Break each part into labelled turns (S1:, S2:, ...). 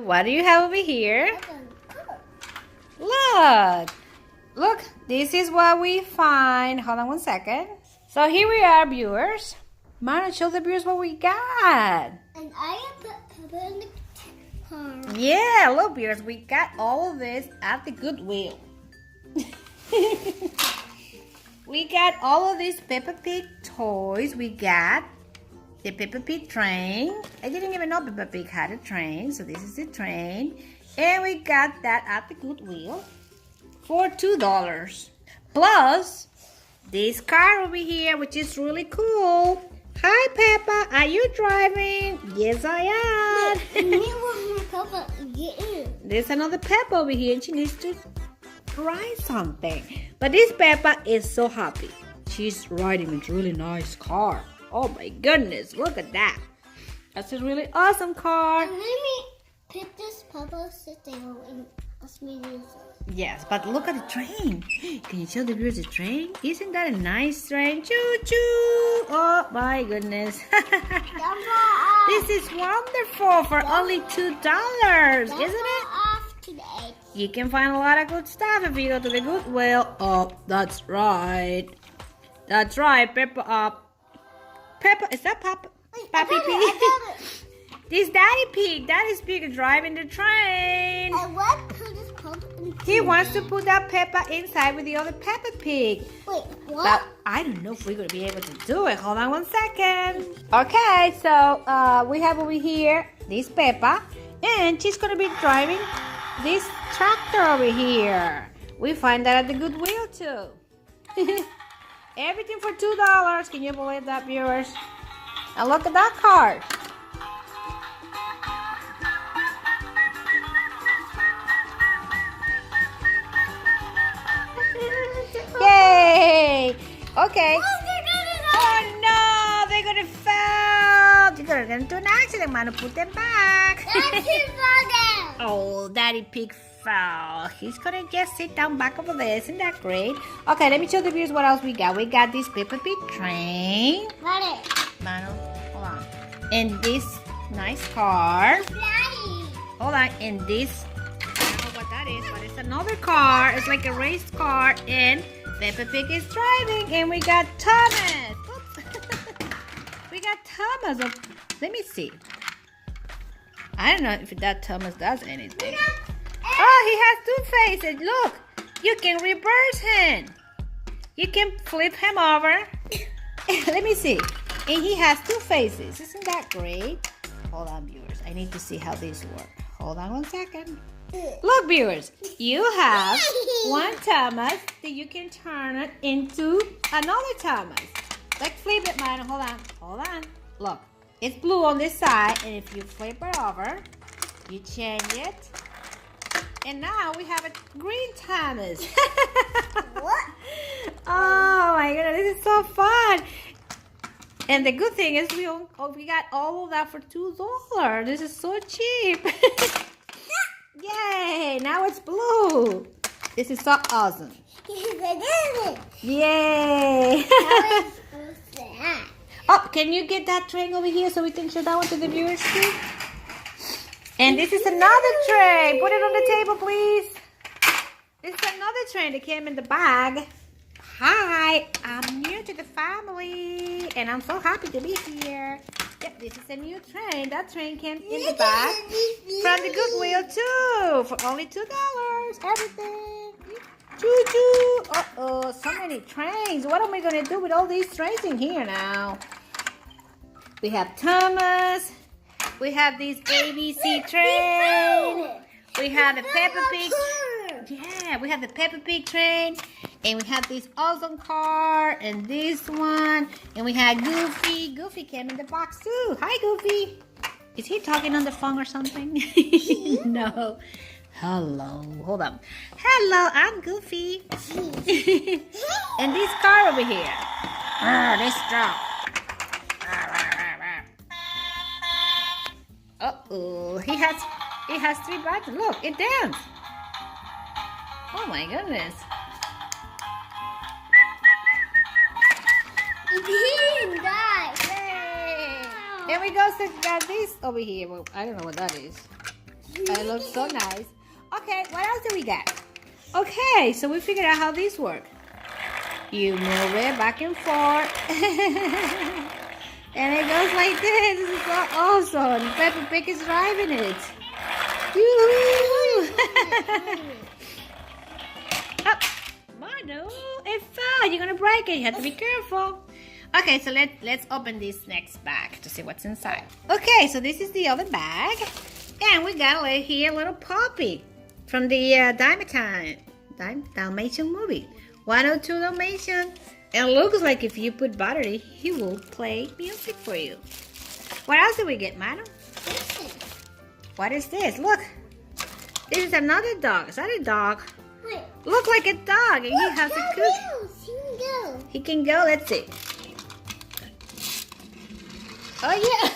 S1: What do you have over here? Look, this is what we find. Hold on one second. So here we are, viewers. Mara, show the viewers what we got.
S2: And I put Peppa in the car.
S1: Yeah, look, viewers, we got all of this at the Goodwill. We got all of these Peppa Pig toys. We got the Peppa Pig train. I didn't even know Peppa Pig had a train, so this is the train. And we got that at the Goodwill for $2. Plus, this car over here, which is really cool. Hi, Peppa. Are you driving? Yes, I am. There's another Peppa over here, and she needs to try something. But this Peppa is so happy. She's riding a really nice car. Oh my goodness, look at that. That's a really awesome car.
S2: And let me pick this Peppa sitting in a smoothie.
S1: Yes, but look at the train. Can you show the viewers the train? Isn't that a nice train? Choo-choo. Oh my goodness. This is wonderful for only $2, isn't it?
S2: Off today.
S1: You can find a lot of good stuff if you go to the Goodwill. Oh, that's right. That's right, Peppa. Peppa, is that Peppa? Pappy Pig? This Daddy Pig, Daddy's Pig is driving the train.
S2: I want to put this Peppa in.
S1: He wants to put that Peppa inside with the other Peppa Pig.
S2: Wait, what?
S1: But I don't know if we're going to be able to do it. Hold on one second. Okay, so we have over here this Peppa. And she's going to be driving this tractor over here. We find that at the Goodwill too. Everything for $2. Can you believe that, viewers? And look at that car. Yay! Okay. Oh no, they're gonna fall. They're gonna do an accident. I'm gonna put them back. Oh, Daddy Pig fell. He's gonna just sit down back over there. Isn't that great? Okay, let me show the viewers what else we got. We got this Peppa Pig train. Mano, hold on. And this nice car. Hold on. And this, I don't know what that is, but it's another car. It's like a race car. And Peppa Pig is driving. And we got Thomas. Oops. We got Thomas. Let me see. I don't know if that Thomas does anything. Oh, he has two faces. Look, you can reverse him. You can flip him over. Let me see. And he has two faces. Isn't that great? Hold on, viewers. I need to see how these work. Hold on one second. Look, viewers. You have one Thomas that you can turn it into another Thomas. Like flip it, man. Hold on. Hold on. Look. It's blue on this side. And if you flip it over, you change it. And now we have a green Thomas.
S2: What?
S1: Oh my goodness, this is so fun. And the good thing is we got all of that for $2. This is so cheap. Yay, now it's blue. This is so awesome. Yay. Oh, can you get that train over here so we can show that one to the viewers too? And this is another train. Put it on the table, please. This is another train that came in the bag. Hi, I'm new to the family. And I'm so happy to be here. Yep, this is a new train. That train came in the bag from the Goodwill too. For only $2. Everything. Choo-choo. Uh-oh, so many trains. What am I going to do with all these trains in here now? We have Thomas. We have this ABC train. We have the Peppa Pig. Yeah, we have the Peppa Pig train. And we have this awesome car. And this one. And we had Goofy. Goofy came in the box too. Hi, Goofy. Is he talking on the phone or something? No. Hello. Hold on. Hello, I'm Goofy. And this car over here. This truck. Uh-oh. He has 3 buttons. Look, it danced. Oh my goodness.
S2: It didn't die.
S1: Yay. And we got this over here. Well, I don't know what that is. It looks so nice. Okay, what else do we get? Okay, so we figured out how these work. You move it back and forth. And it goes like this. This is so awesome. Peppa Pig is driving it. Yoo-hoo! Oh, Manu, it fell. You're gonna break it. You have to be careful. Okay, so let's open this next bag to see what's inside. Okay, so this is the other bag. And we got here a little puppy from the Dalmatian movie. 102 Dalmatians. And it looks like if you put battery, he will play music for you. What else did we get, Manu? What is this? Look. This is another dog. Is that a dog?
S2: Wait.
S1: Look like a dog. And he has a cook.
S2: He can go.
S1: He can go. Let's see. Oh, yeah.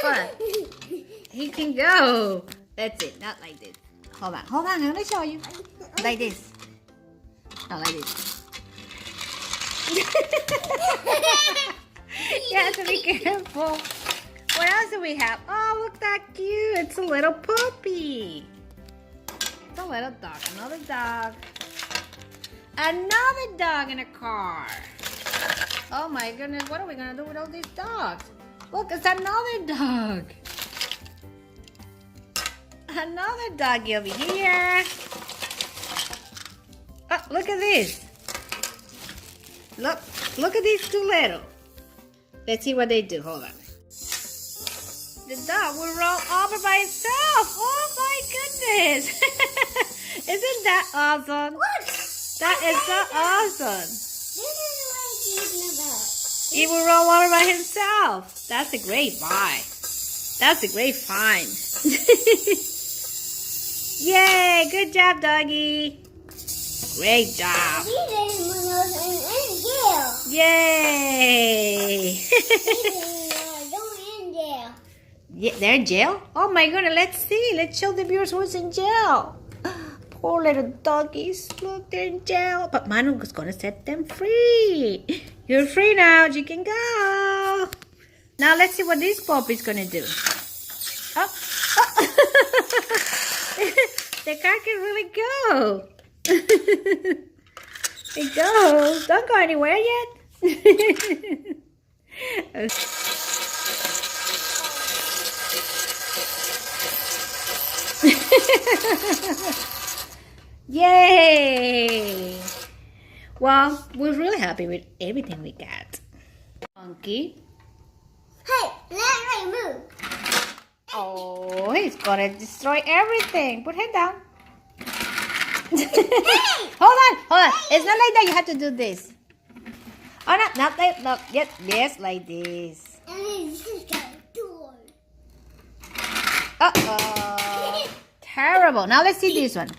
S1: What? He can go. That's it. Not like this. Hold on. Hold on. I'm going to show you. Like this. Not like this. You have to be careful. What else do we have? Oh, look that cute. It's a little puppy. It's a little dog. Another dog. Another dog in a car. Oh my goodness. What are we going to do with all these dogs? Look, it's another dog. Another doggy over here. Oh, look at this. Look at these two little. Let's see what they do. Hold on. The dog will roll over by itself. Oh my goodness. Isn't that awesome?
S2: What?
S1: That is so awesome.
S2: This is what I'm talking about.
S1: He will roll over by himself. That's a great buy. That's a great find. Yay! Good job, doggy. Great job. Yay! Yeah, they're in jail? Oh my goodness, let's see. Let's show the viewers who's in jail. Poor little doggies. Look, they're in jail. But Manu is going to set them free. You're free now. You can go. Now let's see what this puppy's going to do. Oh. The car can really go. It goes. Don't go anywhere yet. Yay! Well, we're really happy with everything we got. Monkey.
S2: Hey, let me move.
S1: Oh, he's gonna destroy everything. Put him down. Hold on. It's not like that. You have to do this. Oh, no, not like no. Yes, like this.
S2: And then this is the door.
S1: Uh-oh. Terrible. Now let's see this one.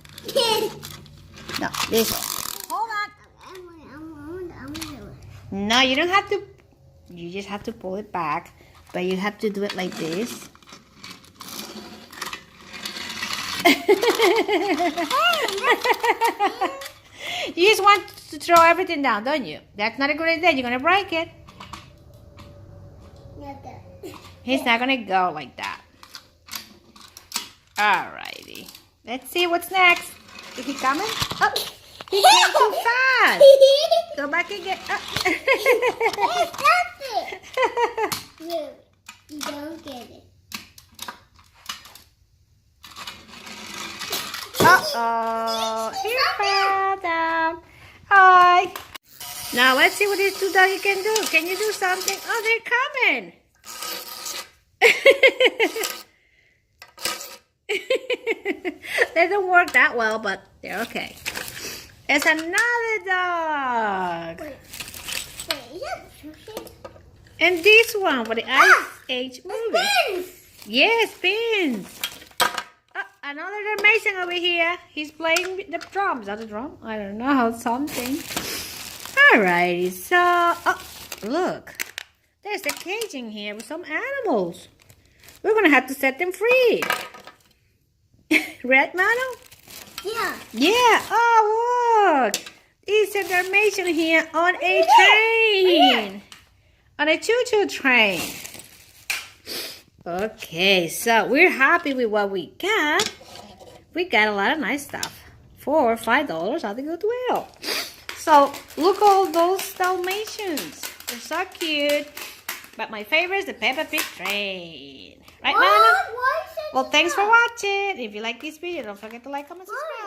S1: No, this one. Hold on. No, you don't have to. You just have to pull it back. But you have to do it like this. You just want to throw everything down, don't you? That's not a good idea. You're going to break it. He's not going to go like that. Alrighty. Let's see what's next. Is he coming? Oh, he came too fast. Go back and get... Oh.
S2: Stop it. No, you don't get it.
S1: Uh-oh. He fell down. Hi. Now let's see what these two doggies can do. Can you do something? Oh, they're coming. They don't work that well, but they're okay. It's another dog.
S2: Wait, is that sushi?
S1: And this one for the Ice Age movie.
S2: Spins!
S1: Yes, spins. Another Dalmatian over here. He's playing the drum. Is that a drum? I don't know. Something. Alrighty. So, oh, look. There's a cage in here with some animals. We're going to have to set them free. Right, Manu?
S2: Yeah.
S1: Yeah. Oh, look. It's a Dalmatian here on a train. On a choo-choo train. Okay, so we're happy with what we got. We got a lot of nice stuff for $5 at the Goodwill. So look all those dalmatians. They're so cute. But my favorite is the Peppa Pig train. Right, Nana? Well, thanks for watching. If you like this video, don't forget to like, comment, subscribe.